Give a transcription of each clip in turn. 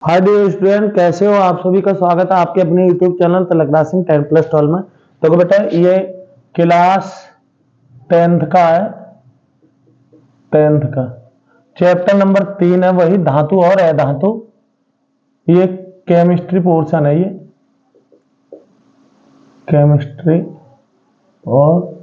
Hi dear student, कैसे हो आप? सभी का स्वागत है आपके अपने यूट्यूब चैनल तिलक दासिंग 10+12 में। तो बेटा ये क्लास 10th का है, 10th का चैप्टर नंबर 3 है, वही धातु और अधातु। ये केमिस्ट्री पोर्शन है, ये केमिस्ट्री और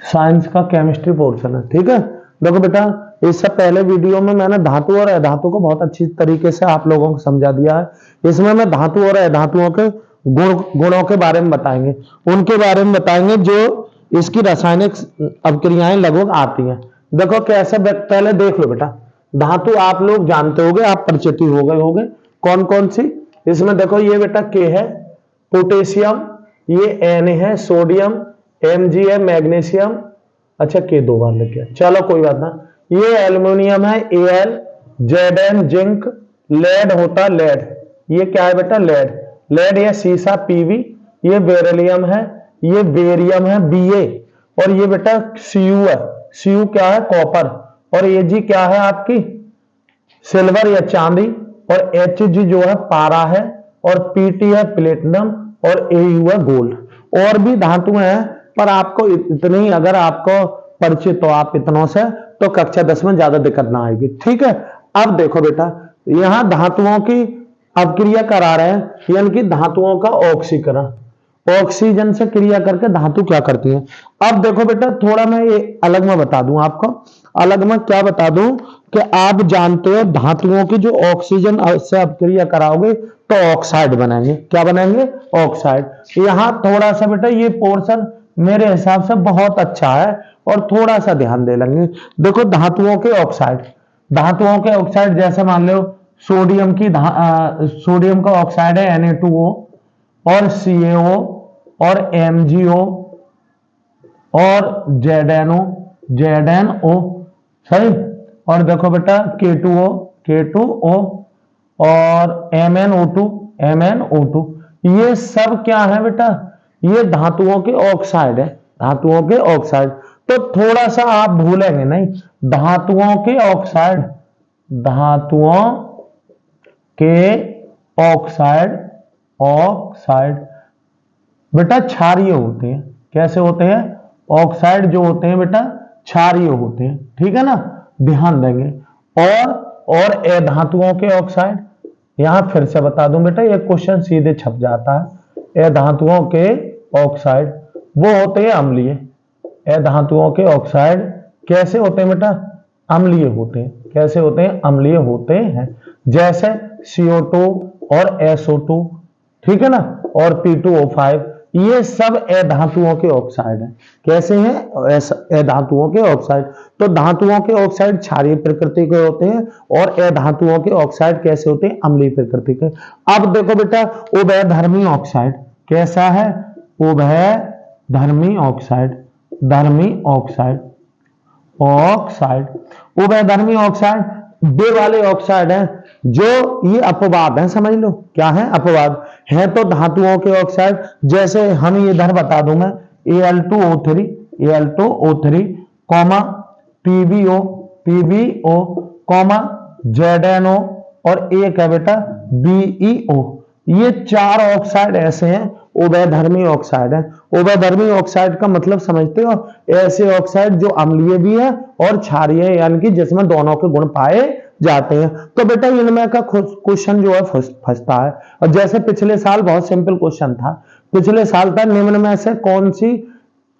साइंस का केमिस्ट्री पोर्शन है। ठीक है, देखो बेटा इससे पहले वीडियो में मैंने धातु और अधातु को बहुत अच्छी तरीके से आप लोगों को समझा दिया है। इसमें मैं धातु और अधातुओं के गुणों के बारे में बताएंगे, उनके बारे में बताएंगे जो इसकी रासायनिक अभिक्रियाएं लगभग आती हैं। देखो कैसे, पहले देख लो बेटा, धातु आप लोग जानते होंगे, आप परिचित हो गए होंगे। कौन कौन सी? इसमें देखो ये बेटा के है पोटेशियम, ये एन है सोडियम, Mg है मैग्नीशियम। अच्छा के 2 बार लग गया, चलो कोई बात ना। ये एल्युमिनियम है Al, Zn जिंक, लेड होता लेड, ये क्या है बेटा लेड, लेड ये सीसा Pb, ये बेरिलियम है, ये बेरियम है Ba, और ये बेटा Cu है, Cu क्या है कॉपर, और Ag क्या है आपकी सिल्वर या चांदी, और Hg जो है पारा है, और Pt है प्लेटिनम, और Au है गोल्ड। और भी धातुएं हैं पर आपको इतनी अगर आपको परिचित हो आप इतनों से तो कक्षा 10 में ज्यादा दिक्कत ना आएगी। ठीक है, अब देखो बेटा यहां धातुओं की अभिक्रिया करा रहे हैं, यानी कि धातुओं का ऑक्सीकरण, ऑक्सीजन से क्रिया करके धातु क्या करती है। अब देखो बेटा थोड़ा मैं ये अलग में बता दूं आपको, अलग में क्या बता दूं कि आप जानते हो धातुओं की जो ऑक्सीजन से अभिक्रिया कराओगे तो ऑक्साइड बनाएंगे। क्या बनाएंगे? ऑक्साइड। यहां थोड़ा सा बेटा ये पोर्शन मेरे हिसाब से बहुत अच्छा है और थोड़ा सा ध्यान दे लेंगे। देखो धातुओं के ऑक्साइड, धातुओं के ऑक्साइड जैसे मान लो सोडियम की सोडियम का ऑक्साइड है Na2O और CaO और MgO और ZnO सही। और देखो बेटा K2O और MnO2 ये सब क्या है बेटा? ये धातुओं के ऑक्साइड है, धातुओं के ऑक्साइड। तो थोड़ा सा आप भूलेंगे नहीं, धातुओं के ऑक्साइड, धातुओं के ऑक्साइड, ऑक्साइड बेटा क्षारीय होते हैं। कैसे होते हैं? ऑक्साइड जो होते हैं बेटा क्षारीय होते हैं। ठीक है ना, ध्यान देंगे। और अधातुओं के ऑक्साइड, यहां फिर से बता दूं बेटा ये क्वेश्चन सीधे छप जाता है। अधातुओं के ऑक्साइड वो होते हैं अम्लीय। अधातुओं के ऑक्साइड कैसे होते हैं बेटा? अम्लीय होते हैं। कैसे होते हैं? अम्लीय होते हैं। जैसे CO2 और SO2, ठीक है ना, और P2O5, ये सब अधातुओं के ऑक्साइड हैं। कैसे हैं? अधातुओं के ऑक्साइड। तो धातुओं के ऑक्साइड क्षारीय प्रकृति के होते हैं और अधातुओं के ऑक्साइड कैसे होते हैं? अम्लीय प्रकृति के। अब देखो बेटा उभयधर्मी ऑक्साइड कैसा है? उभयधर्मी ऑक्साइड, धर्मी ऑक्साइड, ऑक्साइड, उभयधर्मी ऑक्साइड बे वाले ऑक्साइड हैं जो ये अपवाद हैं, समझ लो क्या है? अपवाद है। तो धातुओं के ऑक्साइड जैसे हम इधर बता दूं मैं Al2O3 comma PbO comma ZnO और एक है बेटा BeO। ये 4 ऑक्साइड ऐसे हैं उभयधर्मी ऑक्साइड है। उभयधर्मी ऑक्साइड का मतलब समझते हो? ऐसे ऑक्साइड जो अम्लीय भी है और क्षारीय है, यानी कि जिसमें दोनों के गुण पाए जाते हैं। तो बेटा इनमें का क्वेश्चन जो है फंसता है। और जैसे पिछले साल बहुत सिंपल क्वेश्चन था, पिछले साल था निम्न में से कौन सी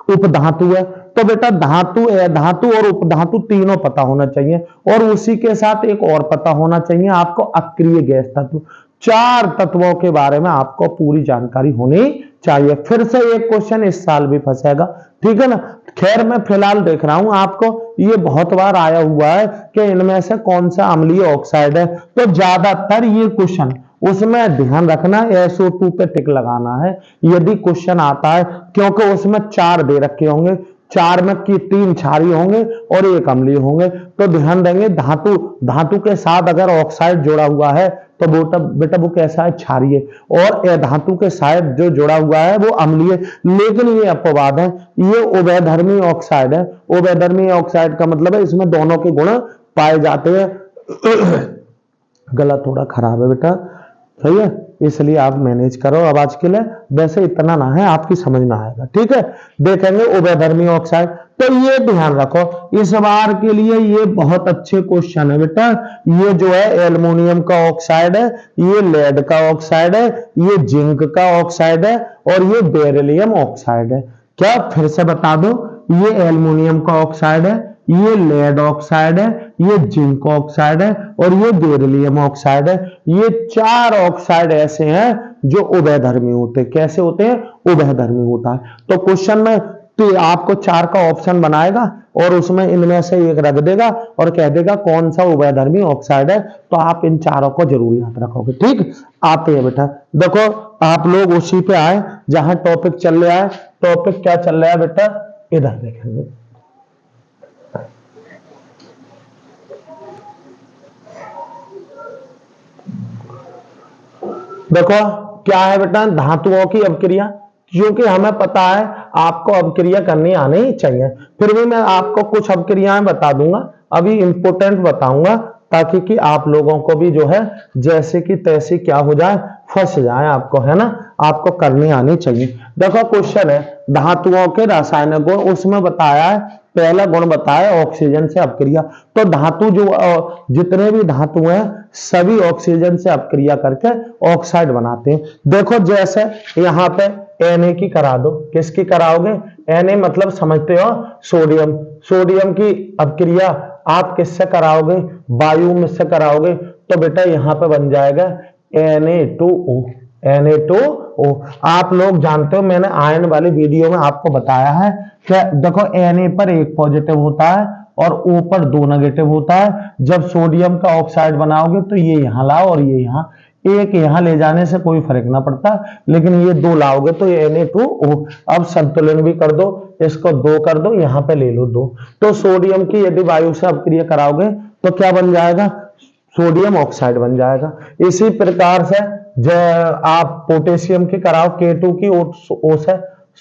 उपधातु है? तो बेटा धातु, अधातु और उपधातु तीनों पता होना चाहिए, और उसी के साथ एक और पता होना चाहिए आपको अक्रिय गैस तत्व। 4 तत्वों के बारे में आपको पूरी जानकारी होनी चाहिए। फिर से एक क्वेश्चन इस साल भी फंसेगा, ठीक है ना। खैर मैं फिलहाल देख रहा हूं आपको ये बहुत बार आया हुआ है कि इनमें से कौन सा अम्लीय ऑक्साइड है, तो ज्यादातर ये क्वेश्चन उसमें ध्यान रखना SO2 पे टिक लगाना है यदि क्वेश्चन आता है, क्योंकि उसमें 4 दे रखे होंगे, 4 में की 3 क्षारीय होंगे और 1 अम्लीय होंगे। तो ध्यान देंगे धातु के साथ अगर ऑक्साइड जुड़ा हुआ है तो बेटा वो कैसा है? क्षारीय। और अधातु के साथ जो जुड़ा हुआ है वो अम्लीय। लेकिन ये अपवाद है, ये उभयधर्मी ऑक्साइड है। उभयधर्मी ऑक्साइड का मतलब है इसमें दोनों के गुण पाए जाते हैं। गला थोड़ा खराब है बेटा, सही है, इसलिए आप मैनेज करो अब आज के लिए, वैसे इतना ना है, आपकी समझ में आएगा। ठीक है, देखेंगे उभयधर्मी ऑक्साइड। तो ये ध्यान रखो, इस बार के लिए ये बहुत अच्छे क्वेश्चन है बेटा। ये जो है एल्युमिनियम का ऑक्साइड है, ये लेड का ऑक्साइड है, ये जिंक का ऑक्साइड है, और ये बेरिलियम ऑक्साइड है। क्या फिर से बता दो, ये एल्युमिनियम का ऑक्साइड है, ये लेड ऑक्साइड है, ये जिंक ऑक्साइड है, और ये बेरिलियम ऑक्साइड है। ये 4 ऑक्साइड ऐसे हैं जो उभयधर्मी होते हैं। कैसे होते हैं? उभयधर्मी होता है। तो क्वेश्चन में तो आपको 4 का ऑप्शन बनाएगा और उसमें इनमें से एक रख देगा और कह देगा कौन सा उभयधर्मी ऑक्साइड है। तो आप इन चारों को जरूर याद रखोगे। ठीक, आते हैं बेटा, देखो आप लोग उसी पे आए जहां टॉपिक चल रहा है। टॉपिक क्या चल रहा है बेटा? इधर देखेंगे। देखो क्या है बेटा? धातुओं की अपक्रिया। क्योंकि हमें पता है आपको अपक्रिया करनी आनी चाहिए, फिर भी मैं आपको कुछ अपक्रियाएं बता दूंगा, अभी इंपोर्टेंट बताऊंगा, ताकि कि आप लोगों को भी जो है जैसे कि तैसे क्या हो जाए, फंस जाए आपको, है ना, आपको करनी आनी चाहिए। देखो क्वेश्चन है धातुओं के रासायनिक गुण, उसमें बताया है पहला गुण बताया ऑक्सीजन से अपक्रिया। तो धातु जो जितने भी धातु हैं सभी ऑक्सीजन से अपक्रिया करके ऑक्साइड बनाते हैं। देखो जैसे यहाँ पे Na की करा दो, किसकी कराओगे? Na मतलब समझते हो सोडियम, सोडियम की अपक्रिया आप किससे कराओगे? वायु में से कराओगे। तो बेटा यहाँ पे बन जाएगा Na2O, Na2O। आप लोग जानते हो मैंने आयन वाली वीडियो में आपको बताया है कि देखो Na पर 1 पॉजिटिव होता है और O पर 2 नेगेटिव होता है। जब सोडियम का ऑक्साइड बनाओगे तो ये यहां लाओ और ये यहां, एक यहां ले जाने से कोई फर्क ना पड़ता, लेकिन ये 2 लाओगे तो ये Na2O। अब संतुलन भी कर दो, इसको 2 कर दो, यहां पे ले लो 2। तो सोडियम की यदि वायु से अपक्रिया कराओगे तो क्या बन जाएगा? सोडियम ऑक्साइड बन जाएगा। इसी प्रकार से आप पोटेशियम की कराओ K2 की O से,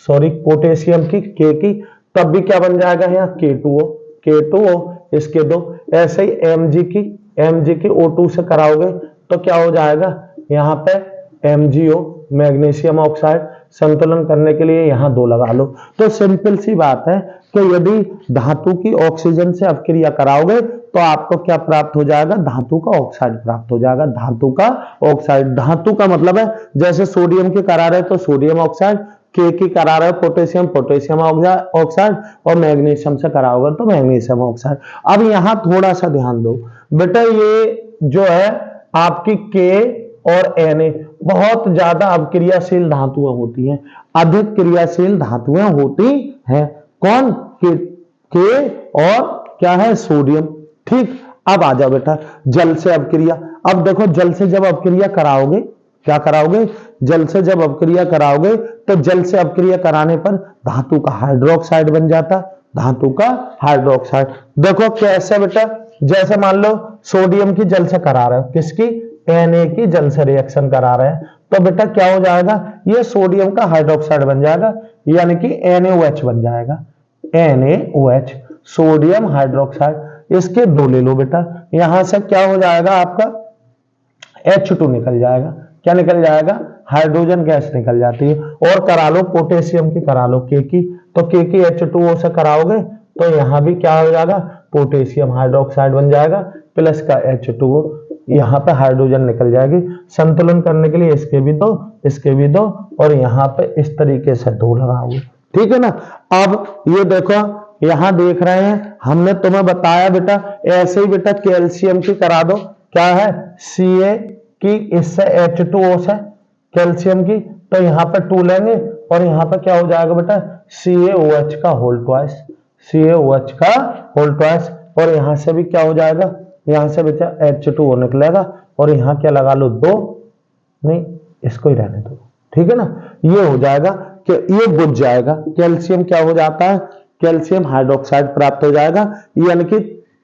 सॉरी पोटेशियम की K की, तब भी क्या बन जाएगा? यहाँ K2O, K2O, इसके 2। ऐसे ही Mg की O2 से कराओगे तो क्या हो जाएगा? यहाँ पे MgO, मैग्नीशियम ऑक्साइड। संतुलन करने के लिए यहाँ 2 लगा लो। तो सिंपल सी बात है कि यदि धातु की ऑक्सीजन से अपक्रिया कराओगे तो आपको क्या प्राप्त हो जाएगा? धातु का ऑक्साइड प्राप्त हो जाएगा। धातु का ऑक्साइड, धातु का मतलब है जैसे सोडियम की करा रहे तो सोडियम ऑक्साइड, के की करा रहे पोटेशियम, पोटेशियम ऑक्साइड, और मैग्नीशियम से कराओगे तो मैग्नीशियम ऑक्साइड। अब यहाँ थोड़ा सा ध्यान दो बेटा, ये जो है आपकी के और Na बहुत ज्यादा अपक्रियाशील धातुएं होती हैं, अधिक क्रियाशील धातुएं होती हैं। कौन? के और क्या है? सोडियम। ठीक, अब आ जाओ बेटा जल से अपक्रिया। अब देखो जल से जब अपक्रिया कराओगे, क्या कराओगे? जल से जब अपक्रिया कराओगे तो जल से अपक्रिया कराने पर धातु का हाइड्रोक्साइड बन जाता, धातु का हाइड्रोक्साइड। देखो कैसे बेटा? जैसे मान लो सोडियम की जल से करा रहे हो, किसकी? Na की जल से रिएक्शन करा रहे हैं, तो बेटा क्या हो जाएगा? ये सोडियम का हाइड्रोक्साइड बन जाएगा, यानी कि NaOH बन जाएगा, NaOH, सोडियम हाइड्रोक्साइड। इसके 2 ले लो बेटा, यहां से क्या हो जाएगा आपका? H2 निकल जाएगा। क्या निकल जाएगा? हाइड्रोजन गैस निकल जाती है। और करा लो पोटेशियम की, करा लो K की, तो K की H2O से कराओगे तो यहां भी क्या हो जाएगा? पोटेशियम हाइड्रोक्साइड बन जाएगा, प्लस का H2O, यहाँ पे हाइड्रोजन निकल जाएगी। संतुलन करने के लिए इसके भी 2, इसके भी 2, और यहाँ पे इस तरीके से 2 लगाओगे। ठीक है ना? अब ये देखो यहां देख रहे हैं, हमने तुम्हें बताया बेटा ऐसे ही बेटा कैल्शियम की करा दो। क्या है? Ca की इससे H2O से कैल्शियम की, तो यहाँ पे 2 लेंगे और यहाँ पे क्या हो जाएगा बेटा? CaOH का होल ट्वाइस, CaOH का होल ट्वाइस। और यहाँ से भी क्या हो जाएगा? यहाँ से बेटा H2O निकलेगा, और यहाँ क्या लगा लो? 2, नहीं इसको ही रहने दो। ठीक है ना? ये हो जाएगा कि ये बुझ जाएगा, कैल्शियम क्या हो जाता है? कैल्शियम हाइड्रोक्साइड प्राप्त हो जाएगा। यानी कि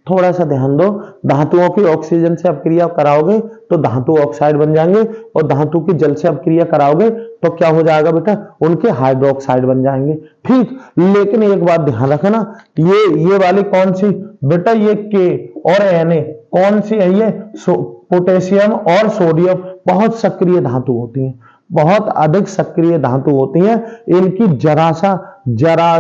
थोड़ा सा ध्यान दो, धातुओं की ऑक्सीजन से अपक्रिया कराओगे तो धातु ऑक्साइड बन जाएंगे, और धातु की जल से अपक्रिया कराओगे तो क्या हो जाएगा बेटा? उनके हाइड्रोक्साइड बन जाएंगे। ठीक, लेकिन एक बात ध्यान रखना, ये वाली कौन सी बेटा? ये के और Na कौन सी है ये? पोटेशियम और सोडियम बहुत सक्रिय धातु होती हैं, बहुत अधिक सक्रिय धातु होती हैं। इनकी जरा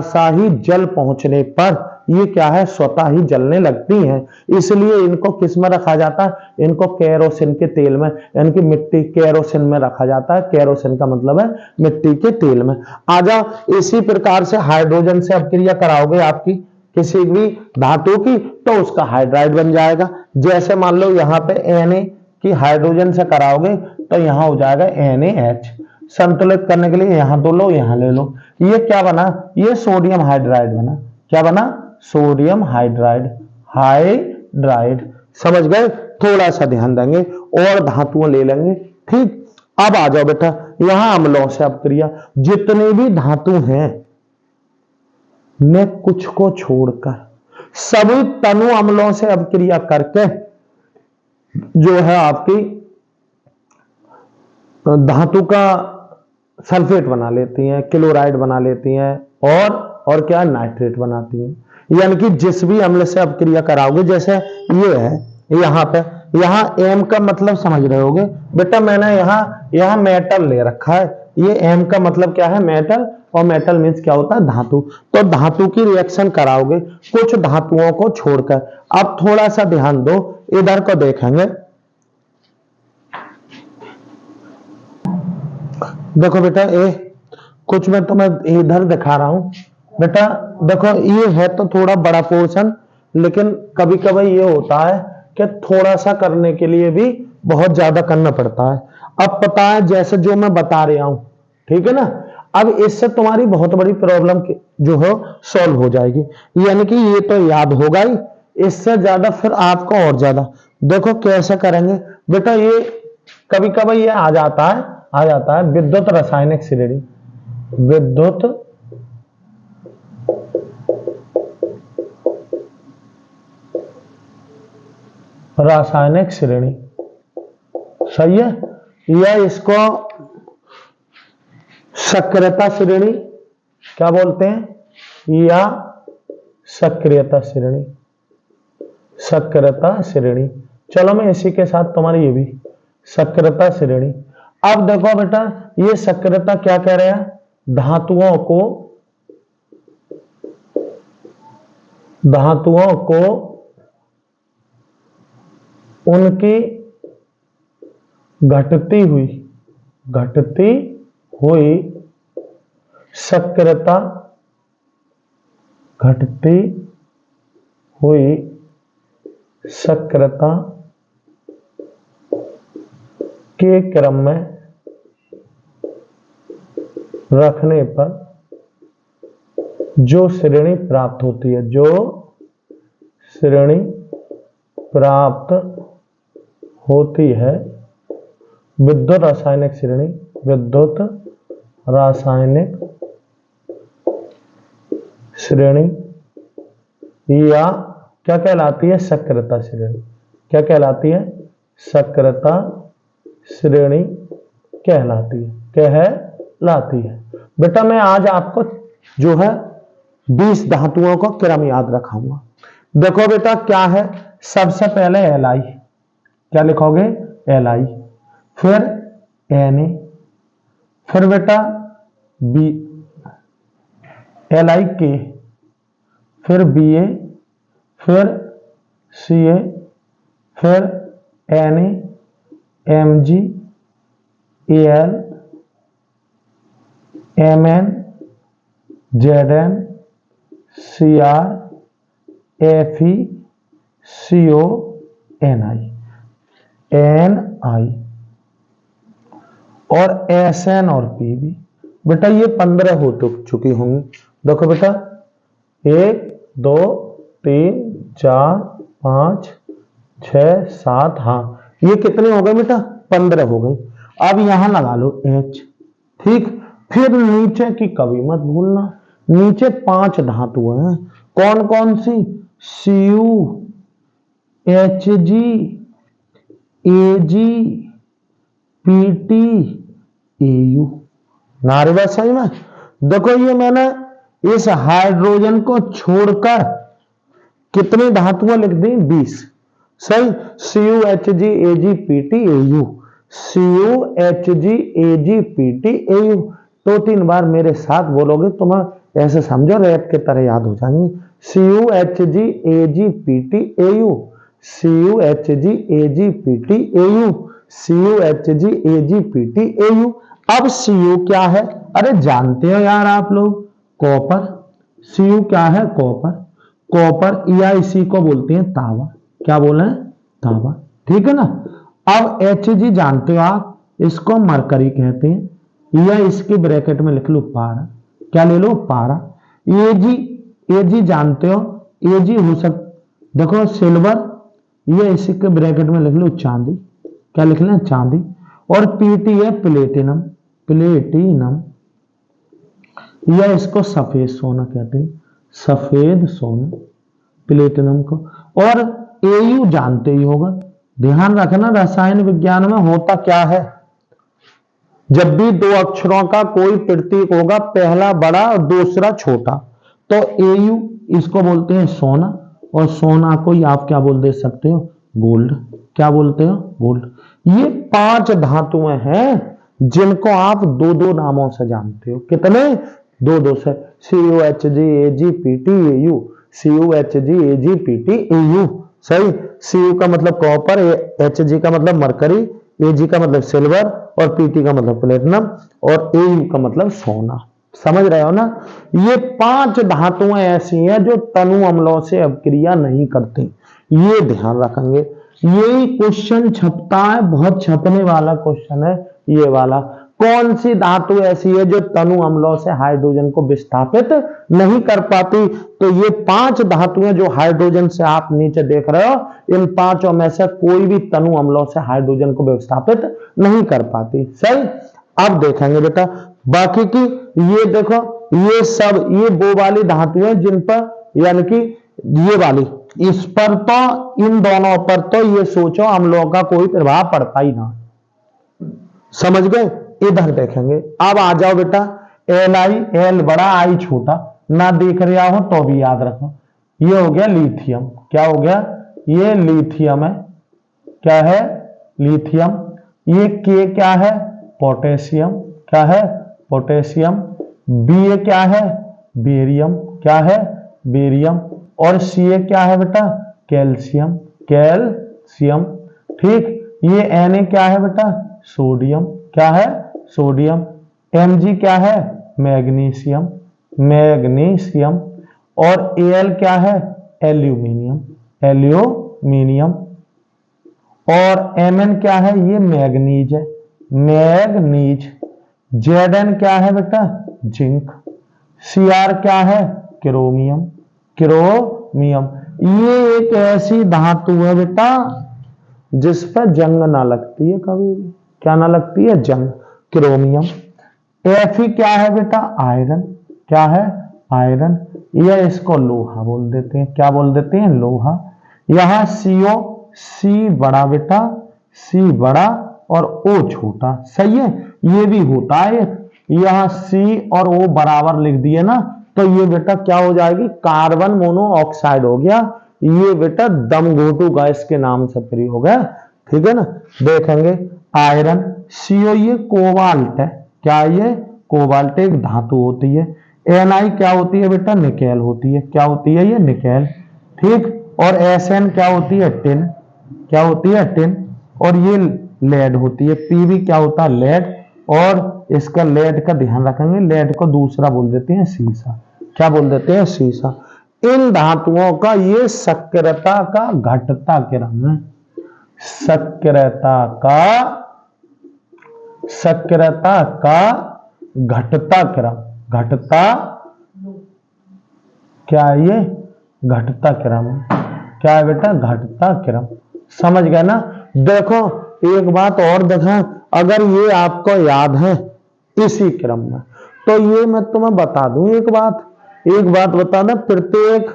सा ही जल पहुंचने पर ये क्या है, स्वतः ही जलने लगती हैं। इसलिए इनको किस में रखा जाता है? इनको केरोसिन के तेल में, यानी कि मिट्टी केरोसिन में रखा जाता है। केरोसिन का मतलब है मिट्टी के तेल में। आ जाओ, इसी प्रकार से हाइड्रोजन से अपक्रिया कराओगे आपकी किसी भी धातु की, तो उसका हाइड्राइड बन जाएगा। जैसे मान लो यहाँ पे Na की हाइड्रोजन से कराओगे तो यहाँ हो जाएगा NaH। संतुलित करने के लिए यहाँ दो लो, यहाँ ले लो। ये क्या बना? ये सोडियम हाइड्राइड बना। क्या बना? Sodium hydride. समझ गए? थोड़ा सा ध्यान देंगे और धातुओं ले लेंगे। ठीक, अब आ जाओ बेटा, यहां अम्लों से अपक्रिया। जितने भी धातु हैं ने कुछ को छोड़कर सभी तनु अम्लों से अपक्रिया करके जो है आपकी धातु का सल्फेट बना लेती हैं, क्लोराइड बना लेती हैं और क्या नाइट्रेट बनाती हैं। यानी कि जिस भी अम्ल से अपक्रिया कराओगे, जैसे ये है यहां पे, यहां एम का मतलब समझ रहे होगे बेटा, मैंने यहां मेटल ले रखा है। ये एम का मतलब क्या है? मेटल, और मेटल मीन्स क्या होता है? धातु। तो धातु की रिएक्शन कराओगे कुछ धातुओं को छोड़कर। अब थोड़ा सा ध्यान दो, इधर को देखेंगे। देखो बेटा, कुछ मैं तुम्हें इधर दिखा रहा हूं बेटा। देखो ये है तो थोड़ा बड़ा पोर्शन, लेकिन कभी कभी ये होता है कि थोड़ा सा करने के लिए भी बहुत ज्यादा करना पड़ता है। अब पता है जैसे जो मैं बता रहा हूं, ठीक है ना? अब इससे तुम्हारी बहुत बड़ी प्रॉब्लम जो है सॉल्व हो जाएगी। यानी कि ये तो याद होगा ही, इससे ज्यादा फिर आपको और ज्यादा। देखो कैसे करेंगे बेटा, ये कभी कभी ये आ जाता है विद्युत रासायनिक श्रेणी। विद्युत रासायनिक श्रेणी, सही है? या इसको सक्रियता श्रेणी क्या बोलते हैं? या सक्रियता श्रेणी, सक्रियता श्रेणी। चलो मैं इसी के साथ तुम्हारी ये भी सक्रियता श्रेणी। अब देखो बेटा, ये सक्रियता क्या कह रहे हैं? धातुओं को उनकी घटती हुई सक्रियता, घटती हुई सक्रियता के क्रम में रखने पर जो श्रेणी प्राप्त होती है, जो श्रेणी प्राप्त होती है, विद्युत रासायनिक श्रेणी, विद्युत रासायनिक श्रेणी, या क्या कहलाती है? सक्रियता श्रेणी। क्या कहलाती है? सक्रियता श्रेणी कहलाती है। बेटा मैं आज आपको जो है 20 धातुओं को क्रम याद रखाऊंगा। देखो बेटा क्या है, सबसे पहले Li, क्या लिखोगे? Li, फिर Na, फिर बेटा B, Lik, फिर Ba, फिर Ca, फिर Na, Mg, Al, Mn, Zn, Cr, Fe, Co, Ni, और Sn और Pb। बेटा ये 15 हो चुकी होंगी। देखो बेटा 1 2 3 4 5 6 7, हाँ ये कितने हो गए बेटा? 15 हो गई। अब यहां लगा लो H, ठीक। फिर नीचे की कभी मत भूलना, नीचे 5 धातुएं हैं। कौन कौन सी? Cu, Hg, Ag, Pt, Au। नारी बात समझ में? देखो ये मैंने इस हाइड्रोजन को छोड़कर कितनी धातुएं लिख दी? 20। सही, CUHGAGPTAU, CUHGAGPTAU। 2-3 बार मेरे साथ बोलोगे तो मैं ऐसे समझो रैप के तरह याद हो जाएंगे। CUHGAGPTAU, CUHGAGPTAU, CUHGAGPTAU। अब CU क्या है? अरे जानते हो यार आप लोग, कॉपर। CU क्या है? कॉपर। कॉपर या इसी को बोलते हैं तांबा। क्या बोले? तांबा। ठीक है ना। अब Hg जानते हो आप, इसको मरकरी कहते हैं, या इसके ब्रैकेट में लिख लो पारा। क्या ले लो? पारा। Ag जानते हो, Ag हो देखो सिल्वर, ये इसी के ब्रैकेट में लिख लो चांदी। क्या लिख लें? चांदी। और Pt है प्लेटिनम। प्लेटिनम, या इसको सफेद सोना कहते हैं, सफेद सोना, प्लेटिनम को। और Au जानते ही होगा। ध्यान रखना रसायन विज्ञान में होता क्या है, जब भी दो अक्षरों का कोई प्रतीक होगा, पहला बड़ा और दूसरा छोटा, तो Au इसको बोलते हैं सोना, और सोना को ही आप क्या बोल दे सकते हो? गोल्ड। क्या बोलते हो? गोल्ड। ये 5 धातुएं हैं जिनको आप 2-2 नामों से जानते हो। कितने? 2-2 से। CUHGAGPTAU, CUHGAGPTAU। सही। Cu का मतलब कॉपर, Hg का मतलब मरकरी, Ag का मतलब सिल्वर, और Pt का मतलब प्लेटिनम, और Au का मतलब सोना। समझ रहे हो ना। ये 5 धातुएं ऐसी हैं जो तनु अम्लों से अपक्रिया नहीं करती, ये ध्यान रखेंगे। यही क्वेश्चन छपता है, बहुत छपने वाला क्वेश्चन है ये वाला। कौन सी धातु ऐसी है जो तनु अम्लों से हाइड्रोजन को विस्थापित नहीं कर पाती? तो ये 5 धातुएं जो हाइड्रोजन से आप नीचे देख रहे हो, इन 5 में से कोई भी तनु अम्लों से हाइड्रोजन को विस्थापित नहीं कर पाती। सही। अब देखेंगे बेटा बाकी की। ये देखो, ये सब ये वो वाली धातुएं जिन पर, यानी कि ये वाली, इस पर तो, इन दोनों पर तो ये सोचो अम्लों का कोई प्रभाव पड़ता ही ना। समझ गए। इधर देखेंगे। अब आ जाओ बेटा, Li, L बड़ा I छोटा, ना देख रहा हो तो भी याद रखो। ये हो गया लिथियम। क्या हो गया? ये लिथियम है। क्या है? लिथियम। ये K क्या है? पोटेशियम। क्या है? पोटेशियम। Ba क्या है? बेरियम। क्या है? बेरियम। और Ca क्या है बेटा? कैल्शियम। कैल्शियम। ठीक। ये Na क्या है बेटा? सोडियम। क्या है? सोडियम। Mg क्या है? मैग्नीशियम। मैग्नीशियम। और Al क्या है? एल्यूमिनियम। एल्यूमिनियम। और Mn क्या है? ये मैग्नीज है। मैग्नीज। Zn क्या है बेटा? जिंक। Cr क्या है? क्रोमियम। क्रोमियम। ये एक ऐसी धातु है बेटा जिस पर जंग ना लगती है कभी भी। क्या ना लगती है? जंग। क्रोमियम। Fe क्या है बेटा? आयरन। क्या है? आयरन। या इसको लोहा बोल देते हैं। क्या बोल देते हैं? लोहा। यहां CO, C बड़ा बेटा, C बड़ा और O छोटा। सही है। ये भी होता है, यहां C और O बराबर लिख दिए ना, तो ये बेटा क्या हो जाएगी? कार्बन मोनोऑक्साइड हो गया। ये बेटा दम घोटू गैस के नाम से प्रयोग है। ठीक है ना। देखेंगे आयरन। CO ये कोबाल्ट है। क्या? ये कोबाल्ट एक धातु होती है। Na क्या होती है बेटा? निकेल होती है। क्या होती है? ये निकेल। ठीक। और Sn क्या होती है? टिन। क्या होती है? टिन। और ये लेड होती है। Pb क्या होता है? लेड। और इसका लेड का ध्यान रखेंगे, लेड को दूसरा बोल देते हैं सीसा। क्या बोल देते हैं? सीसा। इन धातुओं का ये सक्रियता का घटता क्रम है। सक्रियता का घटता क्रम। घटता, क्या ये? घटता क्रम। क्या है बेटा? घटता क्रम। समझ गए ना। देखो एक बात और देखा, अगर ये आपको याद है इसी क्रम में, तो ये मैं तुम्हें बता दूं एक बात बता दें, प्रत्येक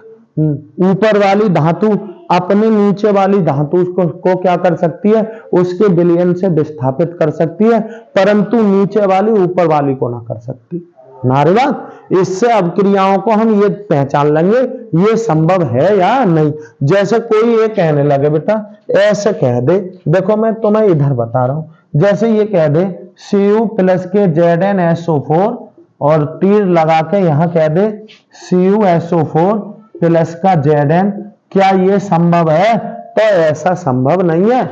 ऊपर वाली धातु अपने नीचे वाली धातु को क्या कर सकती है? उसके विलयन से विस्थापित कर सकती है, परंतु नीचे वाली ऊपर वाली को ना कर सकती। नारीवाद। इससे अभिक्रियाओं को हम ये पहचान लेंगे ये संभव है या नहीं। जैसे कोई ये कहने लगे बेटा, ऐसे कह दे, देखो मैं तुम्हें इधर बता रहा हूं, जैसे ये कह दे Cu प्लस के ZnSO4 और तीर लगा के यहां कह दे CuSO4 प्लस का Zn, क्या ये संभव है? तो ऐसा संभव नहीं है,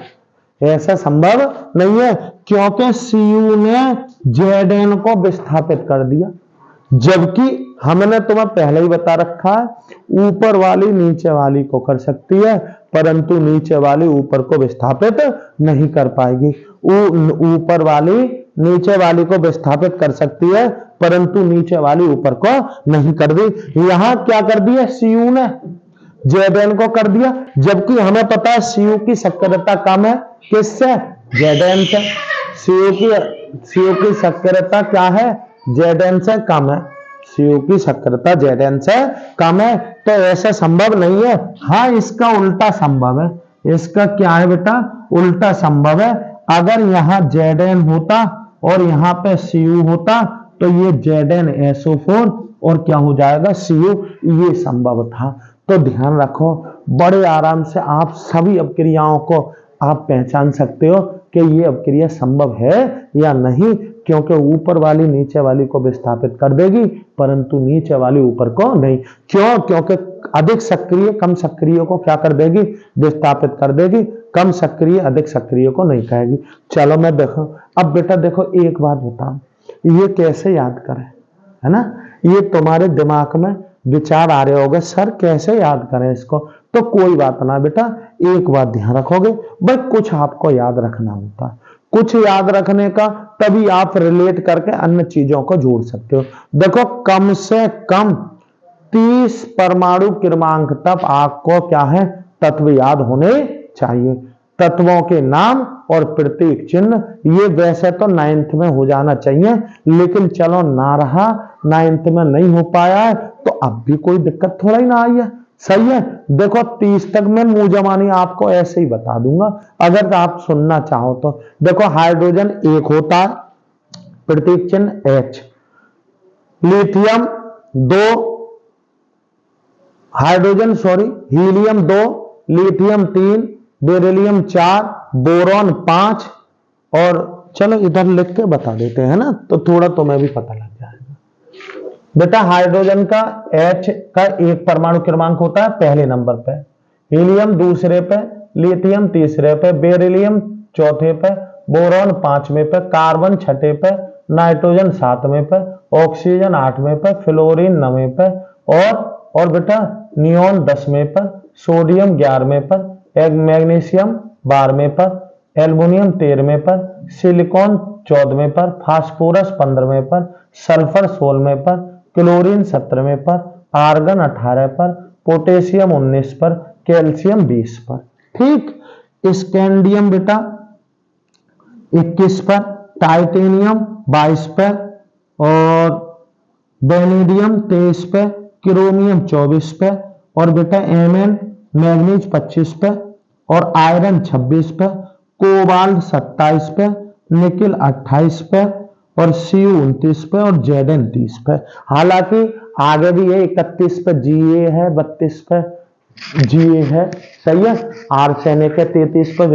ऐसा संभव नहीं है, क्योंकि Cu ने Zn को विस्थापित कर दिया, जबकि हमने तुम्हें पहले ही बता रखा है ऊपर वाली नीचे वाली को कर सकती है, परंतु नीचे वाली ऊपर को विस्थापित नहीं कर पाएगी। ऊपर वाली नीचे वाली को विस्थापित कर सकती है, परंतु नीचे वाली ऊपर को नहीं कर दी। यहां क्या कर दिया Cu ने? Zn को कर दिया, जबकि हमें पता है Cu की सक्रियता कम है, किससे? Zn से। Cu की सक्रियता क्या है? Zn से कम है। Cu की सक्रियता Zn से कम है, तो ऐसा संभव नहीं है। हाँ, इसका उल्टा संभव है। इसका क्या है बेटा? उल्टा संभव है। अगर यहाँ Zn होता और यहाँ पे Cu होता तो ये ZnSO4 और क्या हो जाएगा Cu, ये संभव था। तो ध्यान रखो, बड़े आराम से आप सभी अपक्रियाओं को आप पहचान सकते हो कि ये अपक्रिया संभव है या नहीं, क्योंकि ऊपर वाली नीचे वाली को विस्थापित कर देगी, परंतु नीचे वाली ऊपर को नहीं। क्यों? क्योंकि अधिक सक्रिय कम सक्रिय को क्या कर देगी? विस्थापित कर देगी। कम सक्रिय अधिक सक्रिय को नहीं कहेगी। चलो मैं देखो, अब बेटा देखो एक बात बताओ, ये कैसे याद करें, है ना? ये तुम्हारे दिमाग में विचार आ रहे होंगे, सर कैसे याद करें इसको? तो कोई बात ना बेटा, एक बात ध्यान रखोगे, बस कुछ आपको याद रखना होता है। कुछ याद रखने का तभी आप रिलेट करके अन्य चीजों को जोड़ सकते हो। देखो, कम से कम 30 परमाणु क्रमांक तक आपको क्या है? तत्व याद होने चाहिए। तत्वों के नाम और प्रतीक चिन्ह, ये वैसे तो 9th में हो जाना चाहिए, लेकिन चलो ना रहा, 9th में नहीं हो पाया है, तो अब भी कोई दिक्कत थोड़ा ही ना आई है। सही है। देखो 30 तक मैं मुंह जमानी आपको ऐसे ही बता दूंगा, अगर आप सुनना चाहो तो। देखो, हाइड्रोजन 1 होता है, प्रतीक चिन्ह H। Lithium 2, helium 2, lithium 3, beryllium 4, boron 5, और चलो इधर लिख के बता देते हैं ना, तो थोड़ा तुम्हें भी पता लग जाएगा। बेटा, हाइड्रोजन का H का 1 परमाणु क्रमांक होता है पहले नंबर पे, हीलियम दूसरे पे, लिथियम तीसरे पे, बेरिलियम चौथे पे, बोरॉन 5वें पे, कार्बन 6ठे पे, नाइट्रोजन 7वें पे, ऑक्सीजन 8वें पे, फ्लोरीन 9वें पे, और बेटा नियोन 10वें पर, सोडियम 11वें पर, मैग्नीशियम 12वें पर, एल्युमिनियम 13वें पर, सिलिकॉन 14वें पर, फास्फोरस 15वें पर, सल्फर 16वें पर, क्लोरीन 17वें पर, आर्गन 18 पर, पोटेशियम 19 पर, कैल्शियम 20 पर। ठीक। स्कैंडियम बेटा 21 पर, टाइटेनियम 22 पर, और वेनेडियम 23 पे, क्रोमियम 24 पे, और बेटा Mn मैग्नीज 25 पे, और आयरन 26 पे, कोबाल्ट 27 पे, निकिल 28 पे, और Cu 29 पे, और Zn 30 पे। हालांकि आगे भी है, 31 पे Ga है, 32 पे Ga है, सही है, आर्सेनिक है 33 पे।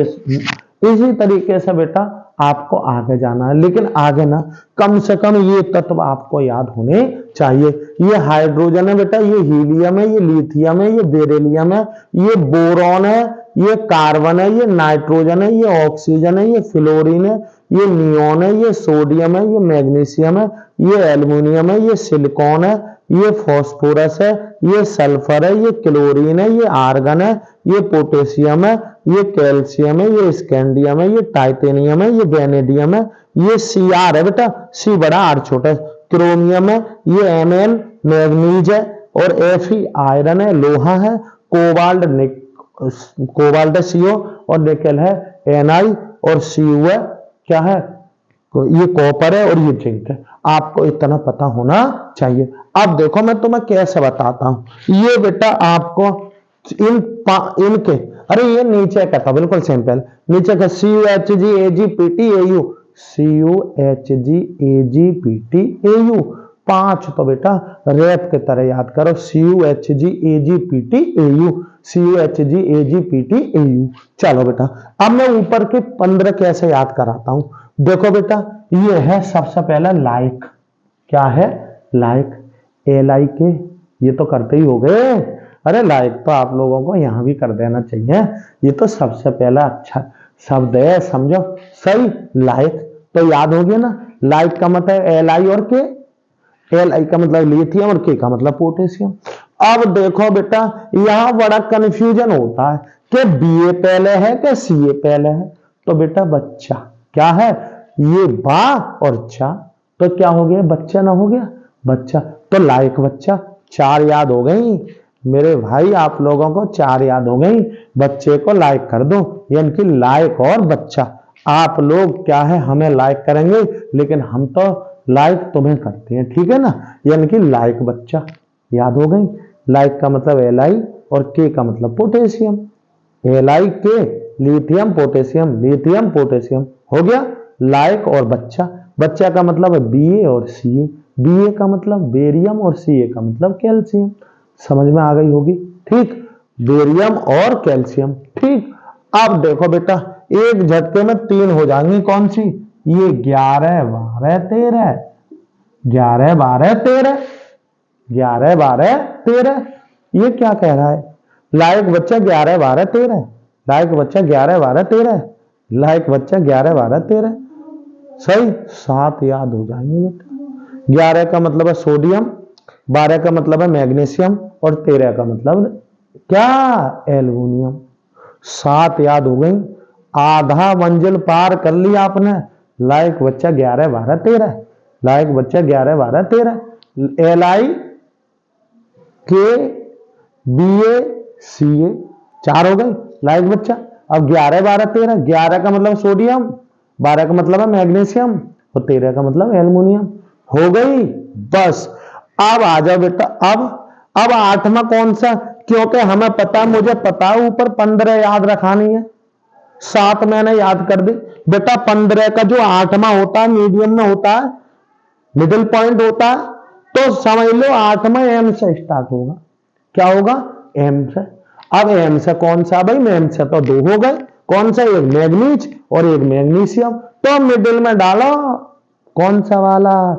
इसी तरीके से बेटा आपको आगे जाना है, लेकिन आगे ना कम से कम ये तत्व आपको याद होने चाहिए। ये हाइड्रोजन है बेटा, ये हीलियम है, ये लिथियम है, ये बेरिलियम है, ये बोरॉन है, ये कार्बन है, ये नाइट्रोजन है, ये ऑक्सीजन है, ये फ्लोरीन है, ये नियोन है, ये सोडियम है, ये मैग्नीशियम है, ये एल्युमिनियम है, ये सिलिकॉन है, ये फॉस्फोरस है, ये सल्फर है, ये क्लोरीन है, ये आर्गन है, ये पोटेशियम है, ये कैल्शियम है, ये स्कैंडियम है, ये टाइटेनियम है, ये वेनेडियम है, ये Cr है बेटा, C बड़ा R छोटा है, क्रोमियम है, ये Mn मैग्नीज है, और Fe आयरन है, लोहा है, कोबाल्ट है CO, और निकेल है Ni, और Cu है क्या है? ये कॉपर है, और ये जिंक है। आपको इतना पता होना चाहिए। अब देखो मैं तुम्हें कैसे बताता हूं। ये बेटा आपको इनके, अरे ये नीचे का था बिल्कुल सिंपल, नीचे का CuHgAgPtAu, CuHgAgPtAu, 5 तो बेटा रैप की तरह याद करो, CUHGAGPTAU, CUHGAGPTAU। चलो बेटा अब मैं ऊपर के 15 कैसे याद कराता हूं। देखो बेटा ये है सबसे पहला लाइक, क्या है लाइक, LIK, ये तो करते ही हो गए। अरे लाइक तो आप लोगों को यहां भी कर देना चाहिए, ये तो सबसे पहला अच्छा शब्द है, समझो सही। लाइक तो याद हो गया ना, लाइक का मतलब LI और के, LI का मतलब लिथियम और के का मतलब पोटेशियम। अब देखो बेटा यहां बड़ा कंफ्यूजन होता है कि BA पहले है कि CA पहले है। तो बेटा बच्चा क्या है, ये बा और चा, तो क्या हो गया, बच्चा ना हो गया, बच्चा। तो लाइक बच्चा 4 याद हो गई मेरे भाई, आप लोगों को 4 याद हो गई। बच्चे को लाइक कर दो, यानी कि लाइक और बच्चा। आप लोग क्या है हमें लाइक करेंगे, लेकिन हम तो लाइक तुम्हें करते हैं, ठीक है ना, यानी कि लाइक बच्चा याद हो गई। लाइक का मतलब LI और के का मतलब potassium, LIK lithium potassium, lithium potassium हो गया लाइक और बच्चा। बच्चा का मतलब है BA और CA, BA का मतलब बेरियम और CA का मतलब कैल्शियम। समझ में आ गई होगी, ठीक, बेरियम और कैल्शियम, ठीक। अब देखो बेटा एक झटके में 3 हो जाएंगी, कौन सी, ये 11 12 13, 11 12 13, 11 12 13। ये क्या कह रहा है, लाइक बच्चा 11 12 13, लाइक बच्चा 11 12 13, लाइक बच्चा 11 12 13, सही। 7 याद हो जाएंगे बेटा। 11 का मतलब है सोडियम, 12 का मतलब है मैग्नीशियम और 13 का मतलब क्या, एल्युमिनियम। 7 याद हो गई, आधा मंजिल पार कर लिया आपने। लाइक बच्चा 11 12 13, लाइक बच्चा 11 12 13, LI के BA CA 4 हो गई, लाइक बच्चा। अब 11 12 13, 11 का मतलब सोडियम, 12 का मतलब है मैग्नीशियम और 13 का मतलब एल्युमिनियम, हो गई बस। अब आ जाओ बेटा, अब 8वां कौन सा, क्योंकि हमें पता, मुझे पता है ऊपर 15 याद रखानी है, 7 मैंने याद कर दी बेटा। 15 का जो 8वां होता है मीडियम में होता है, मिडिल पॉइंट होता है, तो समझ लो 8वां M से स्टार्ट होगा। क्या होगा, M से। अब M से कौन सा भाई, M से तो 2 हो गए, कौन सा, एक मैग्नीज और एक मैग्नीशियम। तो मिडिल में डालो कौन सा वाला,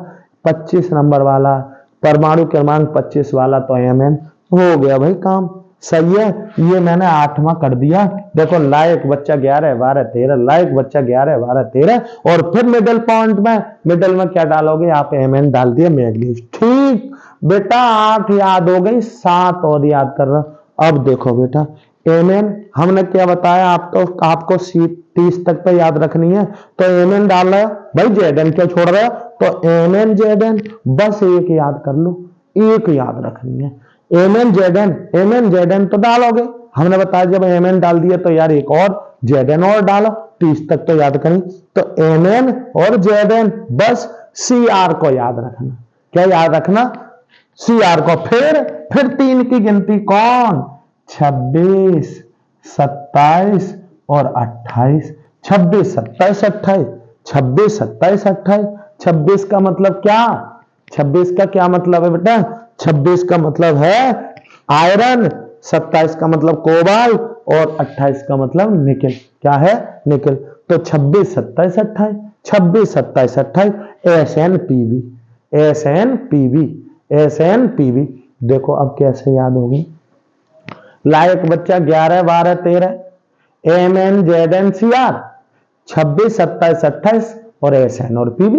25 नंबर वाला, परमाणु क्रमांक 25 वाला, तो Mn हो गया भाई काम, सही है। ये मैंने 8वां कर दिया। देखो लाइक बच्चा 11 12 13, लाइक बच्चा 11 12 13, और फिर मिडिल पॉइंट में, मिडिल में क्या डालोगे, यहाँ पे Mn डाल दिया मैग्नीज, ठीक बेटा। 8 याद हो गई, 7 और याद कर रहा। अब देखो बेटा Mn हमने क्या बताया, आपको 30 तक पे याद रखनी है, तो Mn डाल रहा है भाई, Zn क्यों छोड़ रहा है, तो Mn Zn बस एक याद कर लो, एक याद रखनी है, Mn Zn तो डालोगे, हमने बताया जब Mn डाल दिया तो यार एक और Zn और डालो, 30 तक तो याद करें, तो Mn और Zn बस Cr को याद रखना, क्या याद रखना, Cr को। फिर 3 की गिनती, कौन, 26 27 और 28, 26 27 28, 26 27 28। 26 का मतलब क्या, 26 का क्या मतलब है बेटा, 26 का मतलब है आयरन, 27 का मतलब कोबाल्ट और 28 का मतलब निकेल, क्या है, निकेल। तो 26 27 28, 26 27 28, SnPb, SnPb, SnPb। देखो अब कैसे याद होगी, लाइक बच्चा 11 12 13, Mn Zn Cr, 26 27 28 और Sn और Pb।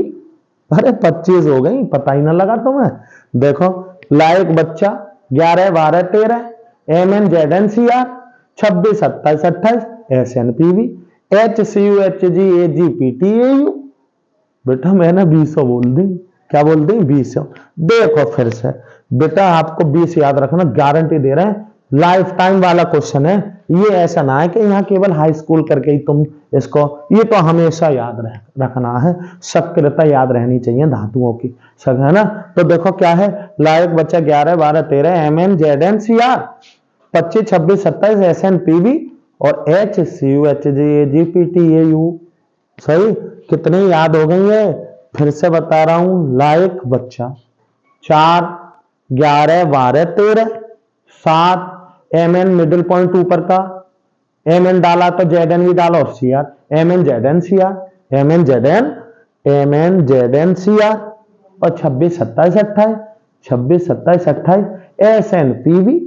अरे 25 हो गई, पता ही ना लगा तुम्हें। देखो लाइक बच्चा 11 12 13, Mn Zn Cr, 26 27 28, Sn Pb, HCUHGAGPTAU। बेटा मैंने 20 बोल दी, क्या बोल दी, 20। देखो फिर से बेटा, आपको 20 याद रखना, गारंटी दे रहे हैं, लाइफ टाइम वाला क्वेश्चन है ये। ऐसा ना है कि यहाँ केवल हाई स्कूल करके ही तुम इसको, ये तो हमेशा याद रखना है, सक्रियता याद रहनी चाहिए धातुओं की, सब है ना। तो देखो क्या है, लाइक बच्चा 11 12 13, Mn Zn Cr, 25 26 27 Sn Pb और HCUHGAGPTAU, सही। कितनी याद हो गई है, फिर से बता रहा हूं, लाइक बच्चा 4 11 12 13 7 Mn मिडिल पॉइंट ऊपर का, Mn डाला तो Zn भी डाला और Cr, Mn Zn Cr, Mn Zn Mn Zn Cr और 26 27 28 26 27 28 SnPV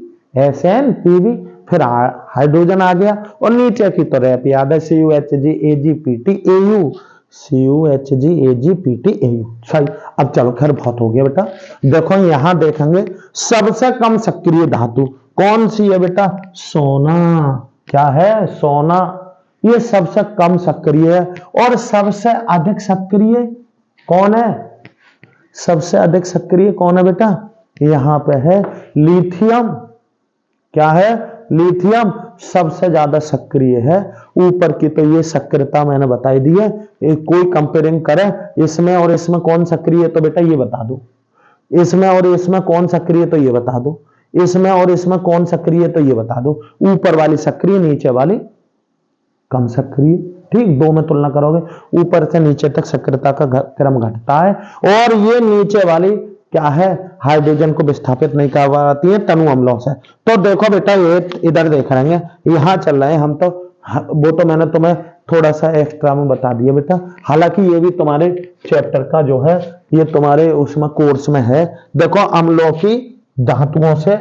SnPV। फिर हाइड्रोजन आ गया और नीचे की तो रैप याद है CuHg AgPt Au CuHg AgPt Au। सही। अब चलो खैर बहुत हो गया बेटा। देखो यहां देखेंगे सबसे कम सक्रिय धातु कौन सी है बेटा? सोना। क्या है? सोना। ये सबसे कम सक्रिय है। और सबसे अधिक सक्रिय कौन है? सबसे अधिक सक्रिय कौन है बेटा? यहां पे है लिथियम। क्या है? लिथियम सबसे ज्यादा सक्रिय है। ऊपर की तो ये सक्रियता मैंने बताई दी है। कोई कंपेयरिंग करे इसमें और इसमें कौन सक्रिय है तो बेटा ये बता दो। इसमें और इसमें कौन सक्रिय तो ये बता दो। इसमें और इसमें कौन सक्रिय तो ये बता दो। ऊपर वाली सक्रिय, नीचे वाली कम सक्रिय। ठीक, दो में तुलना करोगे ऊपर से नीचे तक सक्रियता का क्रम घटता है। और ये नीचे वाली क्या है? हाइड्रोजन को विस्थापित नहीं करवाती है तनु अम्लों से। तो देखो बेटा ये इधर देख रहे हैं, यहां चल रहे हैं हम तो। वो तो मैंने तुम्हें थोड़ा सा एक्स्ट्रा में बता दिया बेटा। हालांकि ये भी तुम्हारे चैप्टर का जो है ये तुम्हारे उसमें कोर्स में है। देखो अम्लों की धातुओं से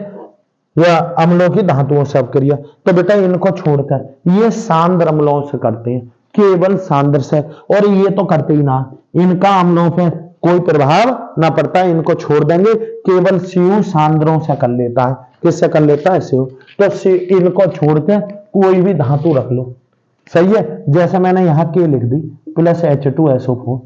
या अम्लों की धातुओं से अपक्रिया, तो बेटा इनको छोड़कर ये सांद्र अम्लों से करते हैं, केवल सांद्र से। और ये तो करते ही ना, इनका अम्लों पे कोई प्रभाव ना पड़ता है, इनको छोड़ देंगे। केवल सीयू सांद्रों से कर लेता है। किससे कर लेता है? सीयू। तो इनको छोड़ के कोई भी धातु रख लो। सही है। जैसे मैंने यहां के लिख दी प्लस H2SO4।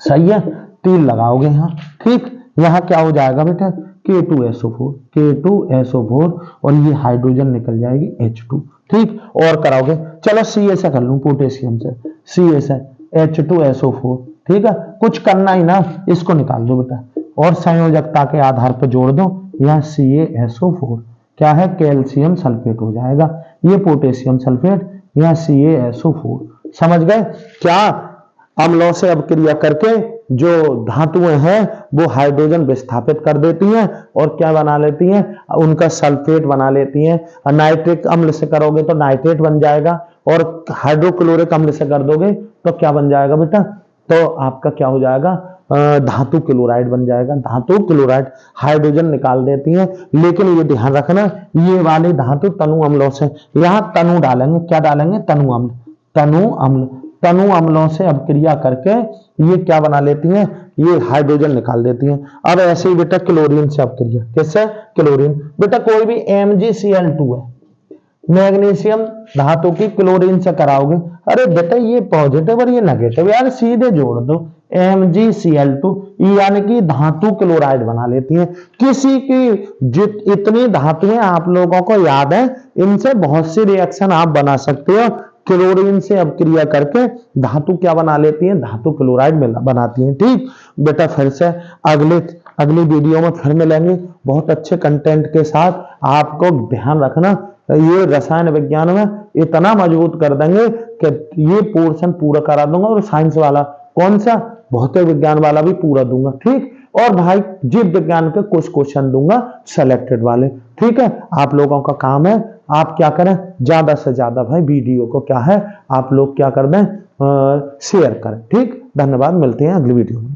सही है। 3 लगाओगे यहां। ठीक, यहां क्या हो जाएगा बेटा? K2SO4 K2SO4 और ये हाइड्रोजन निकल जाएगी H2। ठीक, और कराओगे। चलो Ca से कर लूं, पोटेशियम से। Ca से H2SO4। ठीक है, कुछ करना ही ना, इसको निकाल दो बेटा और संयोजकता के आधार पर जोड़ दो। यह CaSO4 क्या है? कैल्शियम सल्फेट हो जाएगा। ये पोटेशियम सल्फेट, यह CaSO4। समझ गए? क्या अम्लों से अपक्रिया करके जो धातुएं हैं वो हाइड्रोजन विस्थापित कर देती हैं और क्या बना लेती हैं? उनका सल्फेट बना लेती हैं। नाइट्रिक अम्ल से करोगे तो नाइट्रेट बन जाएगा और हाइड्रोक्लोरिक अम्ल से कर दोगे तो क्या बन जाएगा बेटा? तो आपका क्या हो जाएगा? धातु क्लोराइड बन जाएगा। धातु क्लोराइड हाइड्रोजन निकाल देती हैं। लेकिन ये ध्यान रखना, ये वाली धातु तनु अम्लों से, यहां तनु डालेंगे। क्या डालेंगे? तनु अम्ल। तनु अम्ल, तनु अम्लों से अपक्रिया करके ये क्या बना लेती हैं? ये हाइड्रोजन निकाल देती हैं। अब ऐसे ही बेटा क्लोरीन से अपक्रिया। किससे? क्लोरीन। बेटा कोई भी MgCl2 है, मैग्नीशियम धातु की क्लोरीन से कराओगे। अरे बेटा ये पॉजिटिव और ये नेगेटिव यार सीधे जोड़ दो। MgCl2 यानी कि धातु क्लोराइड बना लेती हैं। किसी की इतनी धातुएं आप लोगों को याद है, इनसे बहुत सी रिएक्शन आप बना सकते हो। क्लोरीन से अपक्रिया करके धातु क्या बना लेती हैं? धातु क्लोराइड बनाती हैं। ठीक बेटा, फिर से अगली वीडियो में फिर मिलेंगे बहुत अच्छे कंटेंट के साथ। आपको ध्यान रखना, ये रसायन विज्ञान में इतना मजबूत कर देंगे कि ये पोर्शन पूरा करा दूंगा। और साइंस वाला कौन सा? भौतिक विज्ञान वाला भी पूरा दूंगा। ठीक, और भाई जीव विज्ञान के कुछ क्वेश्चन दूंगा सिलेक्टेड वाले। ठीक है, आप लोगों का काम है, आप क्या करें? ज्यादा से ज्यादा भाई वीडियो को क्या है आप लोग क्या कर दें? शेयर करें। ठीक, धन्यवाद। मिलते हैं अगली वीडियो में।